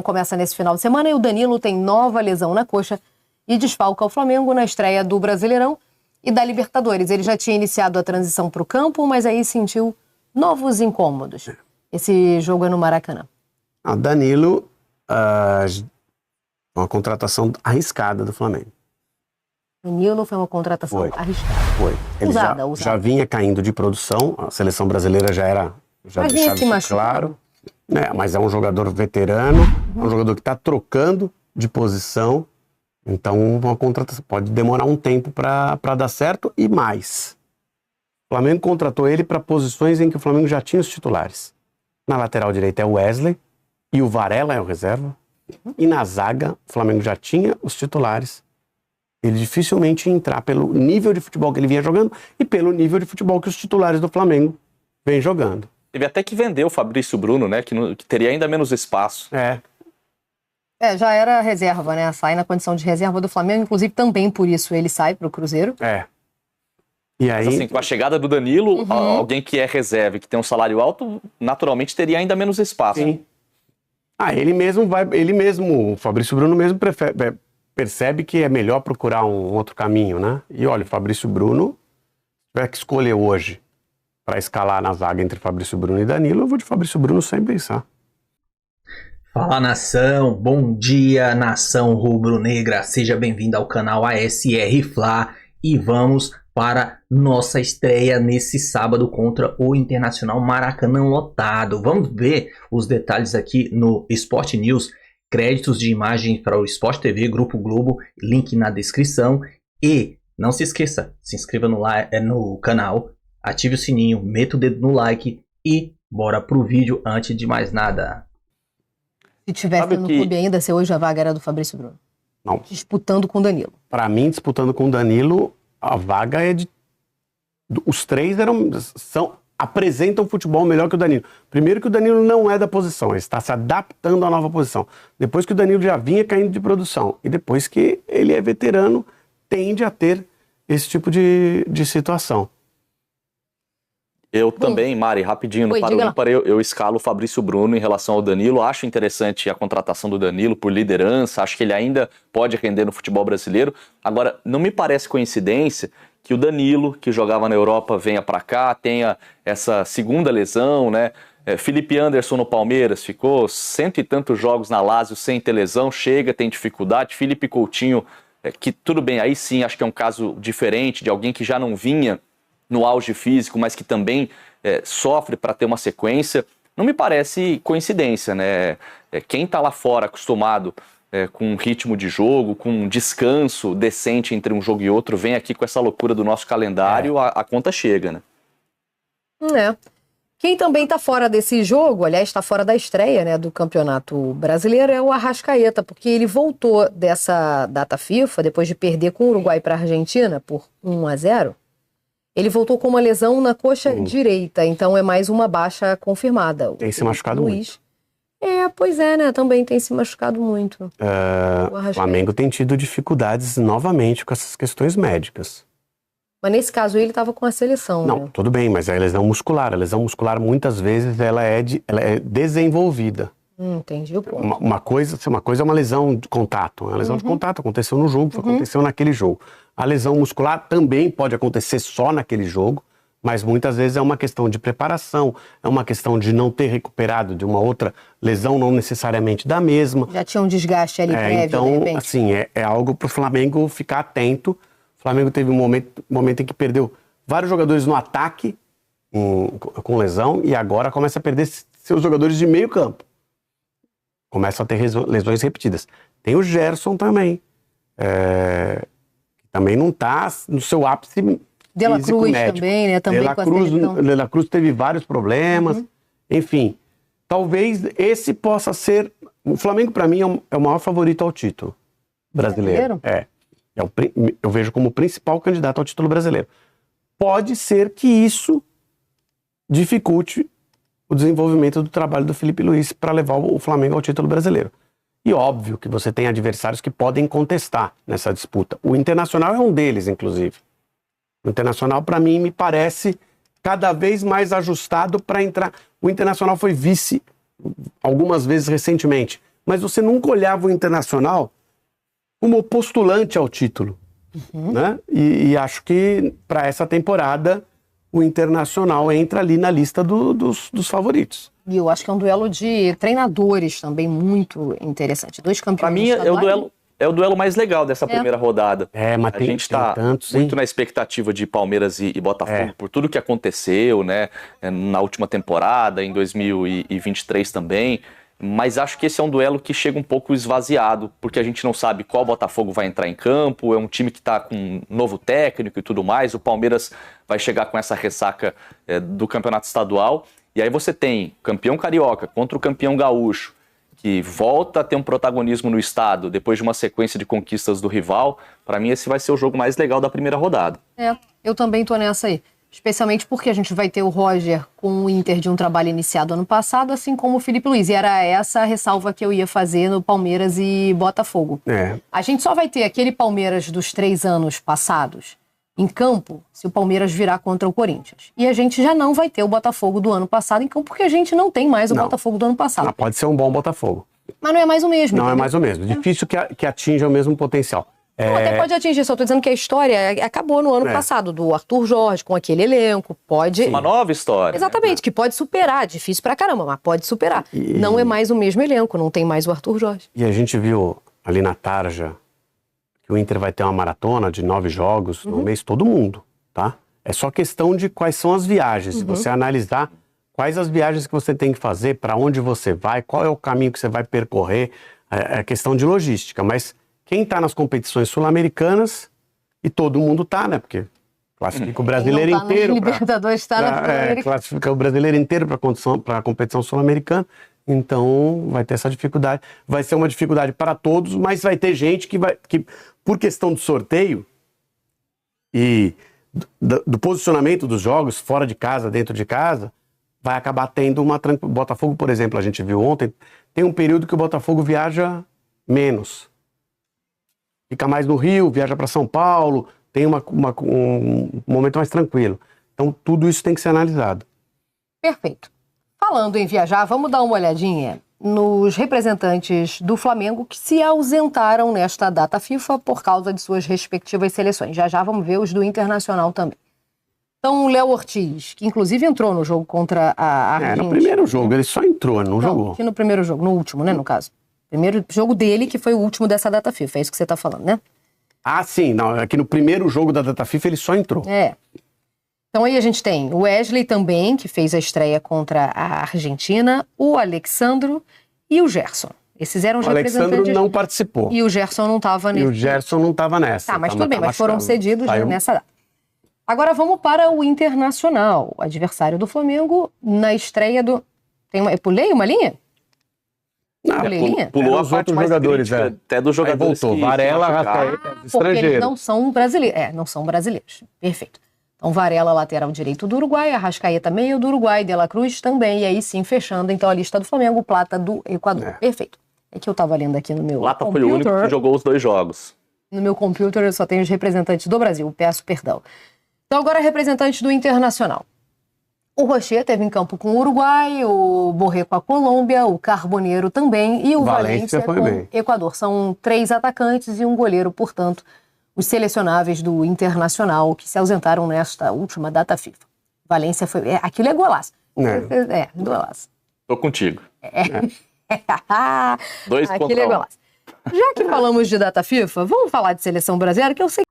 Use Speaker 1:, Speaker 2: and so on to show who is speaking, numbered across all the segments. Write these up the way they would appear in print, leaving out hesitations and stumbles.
Speaker 1: Começa nesse final de semana e o Danilo tem nova lesão na coxa e desfalca o Flamengo na estreia do Brasileirão e da Libertadores. Ele já tinha iniciado a transição para o campo, mas aí sentiu novos incômodos. Esse jogo é no Maracanã.
Speaker 2: Danilo, uma contratação arriscada do Flamengo.
Speaker 1: Danilo foi uma contratação arriscada.
Speaker 2: Foi. Ele
Speaker 1: Usada.
Speaker 2: já vinha caindo de produção, a seleção brasileira já deixava isso claro. Né? Mas é um jogador veterano, é um jogador que está trocando de posição, então uma contratação pode demorar um tempo para dar certo e mais. O Flamengo contratou ele para posições em que o Flamengo já tinha os titulares. Na lateral direita é o Wesley e o Varela é o reserva. E na zaga, o Flamengo já tinha os titulares. Ele dificilmente ia entrar pelo nível de futebol que ele vinha jogando e pelo nível de futebol que os titulares do Flamengo vêm jogando.
Speaker 3: Teve até que vender o Fabrício Bruno, né? Que teria ainda menos espaço.
Speaker 1: Já era reserva, né? Sai na condição de reserva do Flamengo, inclusive também por isso ele sai pro Cruzeiro.
Speaker 2: E aí...
Speaker 3: Mas assim, com a chegada do Danilo, alguém que é reserva e que tem um salário alto, naturalmente teria ainda menos espaço.
Speaker 2: Sim. O Fabrício Bruno mesmo percebe que é melhor procurar um outro caminho, né? E olha, o Fabrício Bruno, se tiver que escolher hoje para escalar na zaga entre Fabrício Bruno e Danilo, eu vou de Fabrício Bruno sem pensar.
Speaker 4: Fala, nação, bom dia, nação rubro-negra, seja bem-vindo ao canal ASR Fla e vamos para nossa estreia nesse sábado contra o Internacional. Maracanã lotado. Vamos ver os detalhes aqui no Sport News, créditos de imagem para o Sport TV, Grupo Globo, link na descrição e não se esqueça, se inscreva no canal, ative o sininho, meta o dedo no like e bora pro vídeo antes de mais nada.
Speaker 1: Se tivesse no clube ainda, se hoje a vaga era do Fabrício Bruno.
Speaker 2: Não.
Speaker 1: Disputando com o Danilo.
Speaker 2: Para mim, disputando com o Danilo, a vaga é de... Os três apresentam futebol melhor que o Danilo. Primeiro que o Danilo não é da posição, ele está se adaptando à nova posição. Depois que o Danilo já vinha caindo de produção. E depois que ele é veterano, tende a ter esse tipo de situação.
Speaker 3: Eu também, Mari, rapidinho, no Para o Ímpar, eu escalo o Fabrício Bruno em relação ao Danilo. Acho interessante a contratação do Danilo por liderança, acho que ele ainda pode render no futebol brasileiro. Agora, não me parece coincidência que o Danilo, que jogava na Europa, venha para cá, tenha essa segunda lesão, né? Felipe Anderson no Palmeiras ficou 100 e tantos jogos na Lazio sem ter lesão, chega, tem dificuldade. Felipe Coutinho, que tudo bem, aí sim, acho que é um caso diferente de alguém que já não vinha no auge físico, mas que também sofre para ter uma sequência. Não me parece coincidência, né? Quem está lá fora acostumado com um ritmo de jogo, com um descanso decente entre um jogo e outro, vem aqui com essa loucura do nosso calendário, a conta chega, né?
Speaker 1: Quem também está fora desse jogo, aliás, está fora da estreia, né, do Campeonato Brasileiro, é o Arrascaeta, porque ele voltou dessa data FIFA, depois de perder com o Uruguai para a Argentina por 1-0. Ele voltou com uma lesão na coxa direita, então é mais uma baixa confirmada.
Speaker 2: Tem se machucado muito.
Speaker 1: Pois é, né? Também tem se machucado muito.
Speaker 2: O Flamengo tem tido dificuldades novamente com essas questões médicas.
Speaker 1: Mas nesse caso ele estava com a seleção,
Speaker 2: Não,
Speaker 1: né?
Speaker 2: Tudo bem, mas é a lesão muscular. A lesão muscular muitas vezes ela é desenvolvida.
Speaker 1: Entendi o ponto.
Speaker 2: Uma coisa é uma lesão de contato. Uma lesão de contato aconteceu no jogo, aconteceu naquele jogo. A lesão muscular também pode acontecer só naquele jogo, mas muitas vezes é uma questão de preparação, é uma questão de não ter recuperado de uma outra lesão, não necessariamente da mesma.
Speaker 1: Já tinha um desgaste ali prévio,
Speaker 2: então,
Speaker 1: de repente.
Speaker 2: assim, é algo para o Flamengo ficar atento. O Flamengo teve um momento em que perdeu vários jogadores no ataque com lesão e agora começa a perder seus jogadores de meio campo. Começam a ter lesões repetidas. Tem o Gerson também, que também não está no seu ápice
Speaker 1: De La Cruz também, né? Também
Speaker 2: De La Cruz teve vários problemas. Enfim, talvez esse possa ser... O Flamengo, para mim, é o maior favorito ao título brasileiro. Eu vejo como o principal candidato ao título brasileiro. Pode ser que isso dificulte o desenvolvimento do trabalho do Felipe Luiz para levar o Flamengo ao título brasileiro. E óbvio que você tem adversários que podem contestar nessa disputa. O Internacional é um deles, inclusive. O Internacional, para mim, me parece cada vez mais ajustado para entrar. O Internacional foi vice algumas vezes recentemente, mas você nunca olhava o Internacional como postulante ao título. Né? E acho que para essa temporada o Internacional entra ali na lista dos favoritos.
Speaker 1: E eu acho que é um duelo de treinadores também muito interessante. 2 campeões.
Speaker 3: Para mim é o duelo mais legal dessa primeira rodada.
Speaker 2: Mas
Speaker 3: a gente está muito na expectativa de Palmeiras e Botafogo por tudo que aconteceu, né, na última temporada, em 2023 também. Mas acho que esse é um duelo que chega um pouco esvaziado, porque a gente não sabe qual Botafogo vai entrar em campo, é um time que está com um novo técnico e tudo mais, o Palmeiras vai chegar com essa ressaca do campeonato estadual, e aí você tem campeão carioca contra o campeão gaúcho, que volta a ter um protagonismo no estado, depois de uma sequência de conquistas do rival. Para mim esse vai ser o jogo mais legal da primeira rodada.
Speaker 1: Eu também tô nessa aí. Especialmente porque a gente vai ter o Roger com o Inter de um trabalho iniciado ano passado, assim como o Felipe Luiz. E era essa a ressalva que eu ia fazer no Palmeiras e Botafogo. A gente só vai ter aquele Palmeiras dos 3 anos passados em campo se o Palmeiras virar contra o Corinthians. E a gente já não vai ter o Botafogo do ano passado em campo porque a gente não tem mais o Botafogo do ano passado.
Speaker 2: Pode ser um bom Botafogo.
Speaker 1: Mas não é mais o mesmo.
Speaker 2: Não, entendeu? É mais o mesmo. Difícil que atinja o mesmo potencial.
Speaker 1: Até pode atingir, só estou dizendo que a história acabou no ano passado, do Arthur Jorge, com aquele elenco, pode...
Speaker 3: Uma nova história.
Speaker 1: Exatamente, que pode superar, difícil pra caramba, mas pode superar. Não é mais o mesmo elenco, não tem mais o Arthur Jorge.
Speaker 2: E a gente viu ali na tarja que o Inter vai ter uma maratona de 9 jogos no mês, todo mundo, tá? É só questão de quais são as viagens, se você analisar quais as viagens que você tem que fazer, para onde você vai, qual é o caminho que você vai percorrer, é questão de logística, mas... Quem está nas competições sul-americanas, e todo mundo está, né? Porque classifica o brasileiro inteiro. Classifica o brasileiro inteiro para a competição sul-americana. Então vai ter essa dificuldade. Vai ser uma dificuldade para todos, mas vai ter gente que por questão do sorteio e do posicionamento dos jogos, fora de casa, dentro de casa, vai acabar tendo uma tranquilidade. Botafogo, por exemplo, a gente viu ontem, tem um período que o Botafogo viaja menos. Fica mais no Rio, viaja para São Paulo, tem um momento mais tranquilo. Então, tudo isso tem que ser analisado.
Speaker 1: Perfeito. Falando em viajar, vamos dar uma olhadinha nos representantes do Flamengo que se ausentaram nesta data FIFA por causa de suas respectivas seleções. Já vamos ver os do Internacional também. Então, o Léo Ortiz, que inclusive entrou no jogo contra a Argentina.
Speaker 2: No primeiro jogo, ele só entrou, não jogou.
Speaker 1: Aqui no primeiro jogo, no último, né, no caso. Primeiro jogo dele, que foi o último dessa data FIFA. É isso que você está falando, né?
Speaker 2: Ah, sim. Não, aqui no primeiro jogo da data FIFA ele só entrou.
Speaker 1: Então aí a gente tem o Wesley também, que fez a estreia contra a Argentina, o Alexandro e o Gerson. Esses eram os representantes.
Speaker 2: O Alexandro não participou.
Speaker 1: E o Gerson não estava nesse.
Speaker 2: E o Gerson não estava nessa.
Speaker 1: Tá, mas tudo bem, mas foram cedidos nessa data. Agora vamos para o Internacional, o adversário do Flamengo, na estreia do... Eu pulei uma linha?
Speaker 3: Pulou os outros jogadores, até dos jogadores.
Speaker 2: Aí voltou. Varela, Arrascaeta, estrangeiros.
Speaker 1: Porque eles não são brasileiros. Não são brasileiros. Perfeito. Então, Varela, lateral direito do Uruguai, Arrascaeta, meio do Uruguai, De La Cruz também, e aí sim, fechando então a lista do Flamengo, Plata do Equador. Perfeito. É que eu tava lendo aqui no meu
Speaker 3: Plata foi o único que jogou os 2 jogos.
Speaker 1: No meu computer eu só tenho os representantes do Brasil, peço perdão. Então, agora representantes do Internacional. O Rocher teve em campo com o Uruguai, o Borré com a Colômbia, o Carboneiro também e o Valência com o Equador. São 3 atacantes e um goleiro, portanto, os selecionáveis do Internacional que se ausentaram nesta última data FIFA. Valência foi... aquilo é golaço. Golaço.
Speaker 3: Tô contigo. 2
Speaker 1: aquilo é golaço. Já que falamos de data FIFA, vamos falar de seleção brasileira, que eu sei...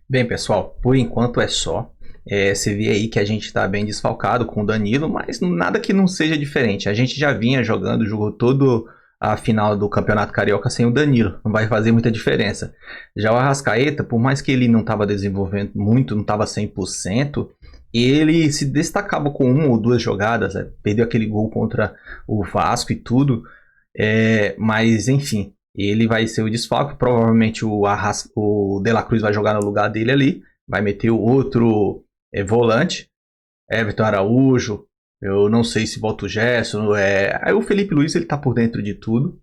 Speaker 4: Bem, pessoal, por enquanto é só. Você vê aí que a gente tá bem desfalcado com o Danilo, mas nada que não seja diferente. A gente já vinha jogou todo a final do Campeonato Carioca sem o Danilo. Não vai fazer muita diferença. Já o Arrascaeta, por mais que ele não estava desenvolvendo muito, não estava 100%, ele se destacava com 1 ou 2 jogadas. Perdeu aquele gol contra o Vasco e tudo. Mas, enfim, ele vai ser o desfalque. Provavelmente o De La Cruz vai jogar no lugar dele ali. Vai meter o outro... volante, Everton Araújo, eu não sei se volta o Gerson, aí o Felipe Luiz ele tá por dentro de tudo,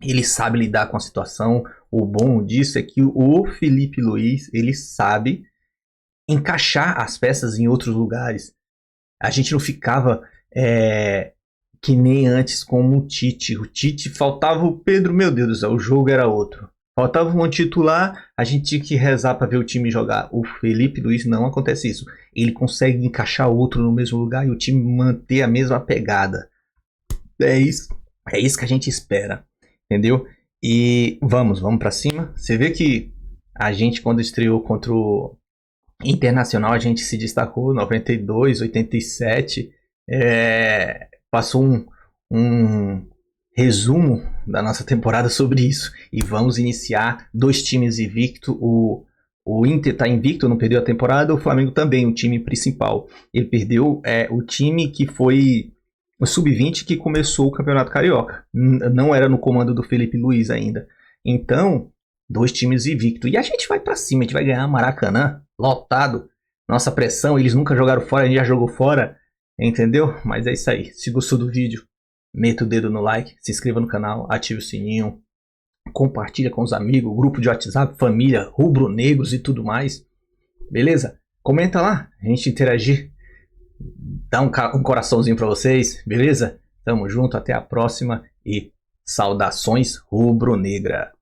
Speaker 4: ele sabe lidar com a situação. O bom disso é que o Felipe Luiz ele sabe encaixar as peças em outros lugares. A gente não ficava que nem antes com o Tite. O Tite faltava o Pedro, meu Deus do céu, o jogo era outro. Faltava um titular, a gente tinha que rezar para ver o time jogar. O Felipe Luiz não acontece isso. Ele consegue encaixar outro no mesmo lugar e o time manter a mesma pegada. É isso que a gente espera, entendeu? E vamos para cima. Você vê que a gente, quando estreou contra o Internacional, a gente se destacou, 92, 87, passou um resumo da nossa temporada sobre isso. E vamos iniciar 2 times invicto. O Inter tá invicto, não perdeu a temporada. O Flamengo também, o time principal. Ele perdeu o time que foi o Sub-20 que começou o Campeonato Carioca. Não era no comando do Felipe Luiz ainda. Então, 2 times invicto. E a gente vai pra cima, a gente vai ganhar Maracanã, lotado. Nossa pressão, eles nunca jogaram fora, a gente já jogou fora. Entendeu? Mas é isso aí. Se gostou do vídeo, meta o dedo no like, se inscreva no canal, ative o sininho, compartilha com os amigos, grupo de WhatsApp, família, rubro-negros e tudo mais. Beleza? Comenta lá, a gente interagir. Dá um coraçãozinho pra vocês, beleza? Tamo junto, até a próxima e saudações rubro-negra.